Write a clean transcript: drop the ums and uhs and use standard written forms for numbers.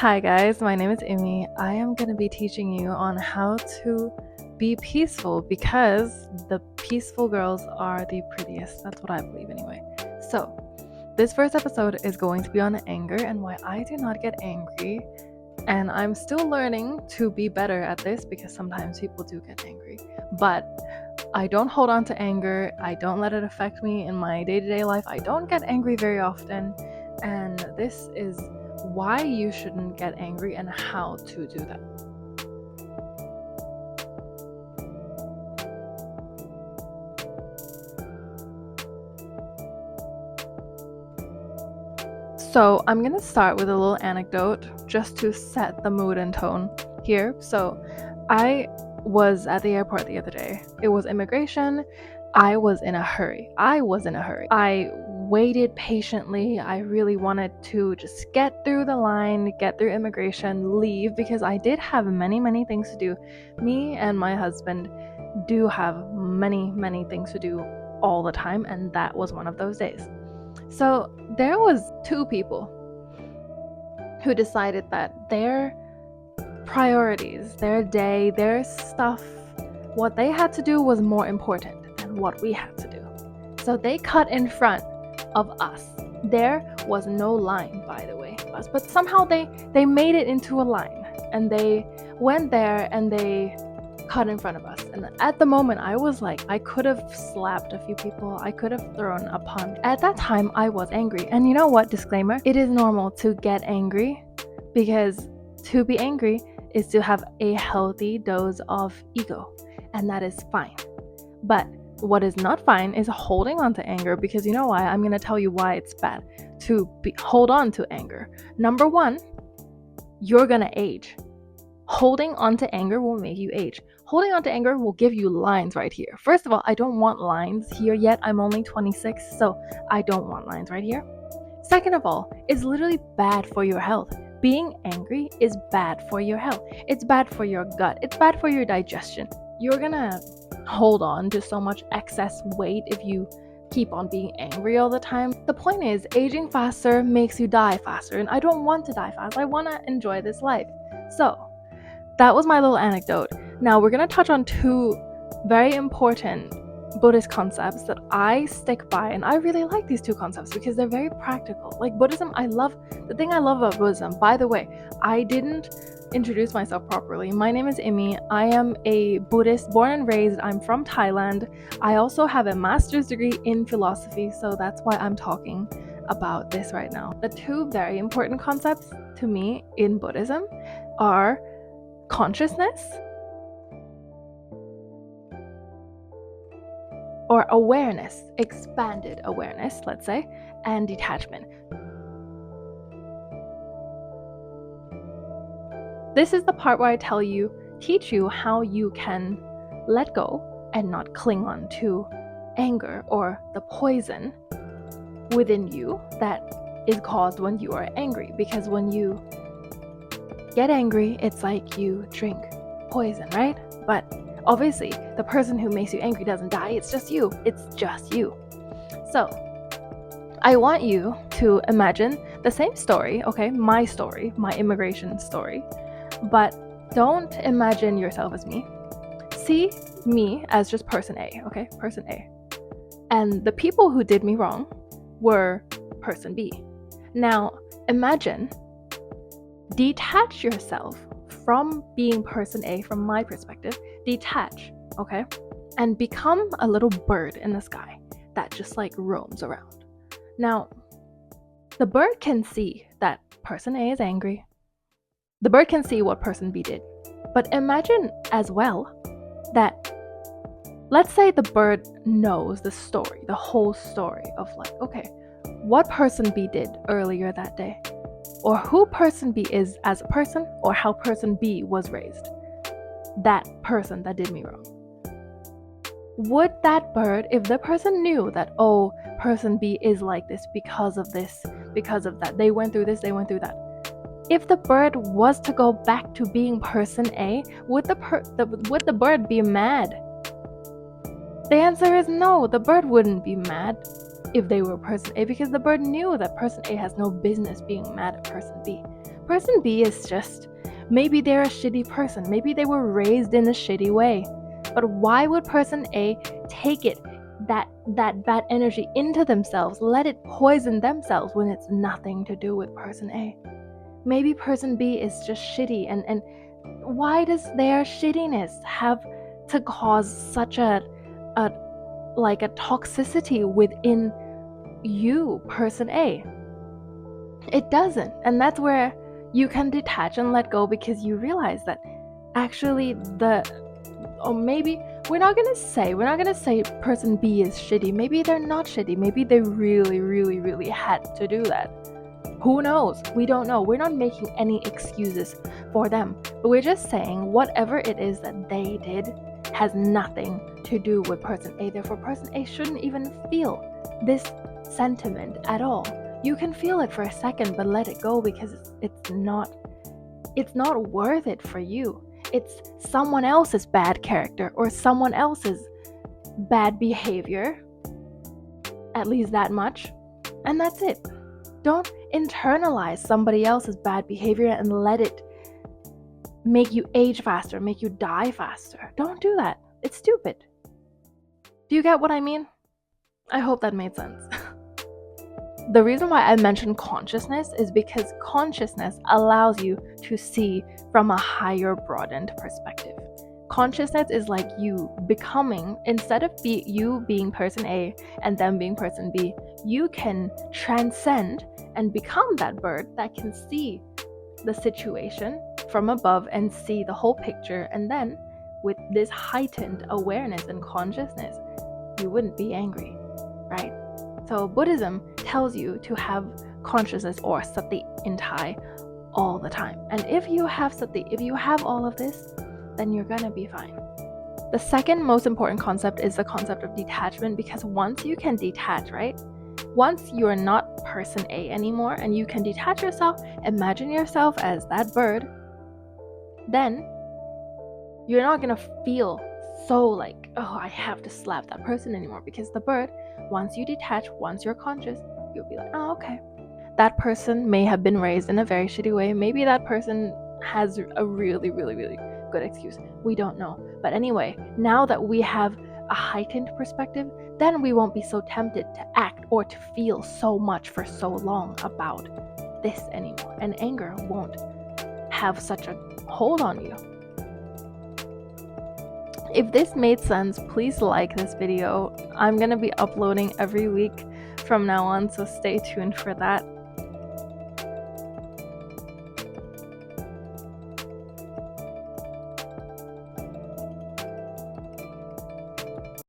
Hi guys, my name is Immie. I am going to be teaching you on how to be peaceful because the peaceful girls are the prettiest. That's what I believe anyway. So, this first episode is going to be on anger and why I do not get angry. And I'm still learning to be better at this because sometimes people do get angry. But I don't hold on to anger. I don't let it affect me in my day-to-day life. I don't get angry very often. And this is why you shouldn't get angry and how to do that. So I'm gonna start with a little anecdote just to set the mood and tone here. So I was at the airport the other day. It was immigration. I was in a hurry. I waited patiently. I really wanted to just get through the line, get through immigration, leave because I did have many things to do. Me and my husband do have many things to do all the time, and that was one of those days. So there was two people who decided that their priorities, their day, their stuff, what they had to do was more important than what we had to do. So they cut in front of us. There was no line, by the way, but somehow they made it into a line, and they went there and they cut in front of us. And at the moment I was like, I could have slapped a few people, I could have thrown a punch. At that time I was angry, and you know what, disclaimer, it is normal to get angry because to be angry is to have a healthy dose of ego, and that is fine. But what is not fine is holding on to anger, because you know why? I'm going to tell you why it's bad to hold on to anger. Number one, you're going to age. Holding on to anger will make you age. Holding on to anger will give you lines right here. First of all, I don't want lines here yet. I'm only 26, so I don't want lines right here. Second of all, it's literally bad for your health. Being angry is bad for your health. It's bad for your gut. It's bad for your digestion. You're gonna hold on to so much excess weight if you keep on being angry all the time. The point is, aging faster makes you die faster, and I don't want to die fast. I want to enjoy this life. So that was my little anecdote. Now we're going to touch on two very important Buddhist concepts that I stick by, and I really like these two concepts because they're very practical. Like Buddhism, the thing I love about Buddhism, by the way, I didn't introduce myself properly. My name is Immie. I am a Buddhist, born and raised. I'm from Thailand. I also have a master's degree in philosophy, so that's why I'm talking about this right now. The two very important concepts to me in Buddhism are consciousness or awareness, expanded awareness, let's say, and detachment. This is the part where I teach you how you can let go and not cling on to anger or the poison within you that is caused when you are angry. Because when you get angry, it's like you drink poison, right? But obviously, the person who makes you angry doesn't die. It's just you. So, I want you to imagine the same story, okay? My story, my immigration story. But don't imagine yourself as me. See me as just person A, okay? Person A. And the people who did me wrong were person B. Now, imagine, detach yourself from being person A, from my perspective. Detach, okay? And become a little bird in the sky that just like roams around. Now, the bird can see that person A is angry. The bird can see what person B did. But imagine as well that, let's say the bird knows the story, the whole story of like, okay, what person B did earlier that day, or who person B is as a person, or how person B was raised. That person that did me wrong. Would that bird, if the person knew that, oh, person B is like this, because of that, they went through this, they went through that. If the bird was to go back to being person A, would the bird be mad? The answer is no, the bird wouldn't be mad if they were person A, because the bird knew that person A has no business being mad at person B. Person B is just, maybe they're a shitty person. Maybe they were raised in a shitty way. But why would person A take that bad energy into themselves, let it poison themselves when it's nothing to do with person A? Maybe person B is just shitty, and why does their shittiness have to cause such a toxicity within you, person A? It doesn't. And that's where you can detach and let go, because you realize that actually maybe we're not gonna say person B is shitty. Maybe they're not shitty. Maybe they really, really, really had to do that. Who knows? We don't know. We're not making any excuses for them. But we're just saying whatever it is that they did has nothing to do with person A. Therefore, person A shouldn't even feel this sentiment at all. You can feel it for a second, but let it go, because it's not worth it for you. It's someone else's bad character or someone else's bad behavior, at least that much, and that's it. Don't internalize somebody else's bad behavior and let it make you age faster, make you die faster. Don't do that. It's stupid. Do you get what I mean? I hope that made sense. The reason why I mentioned consciousness is because consciousness allows you to see from a higher, broadened perspective. Consciousness is like you becoming, instead of you being person A and them being person B, you can transcend and become that bird that can see the situation from above and see the whole picture. And then with this heightened awareness and consciousness, you wouldn't be angry, right? So Buddhism tells you to have consciousness, or sati in Thai, all the time. And if you have sati, if you have all of this, then you're gonna be fine. The second most important concept is the concept of detachment, because once you can detach, right? Once you are not person A anymore and you can detach yourself, imagine yourself as that bird, then you're not gonna feel so like, oh, I have to slap that person anymore, because the bird, once you detach, once you're conscious, you'll be like, oh, okay. That person may have been raised in a very shitty way. Maybe that person has a really, really, really good excuse. We don't know. But anyway, now that we have a heightened perspective, then we won't be so tempted to act or to feel so much for so long about this anymore. And anger won't have such a hold on you. If this made sense, please like this video. I'm going to be uploading every week from now on, so stay tuned for that.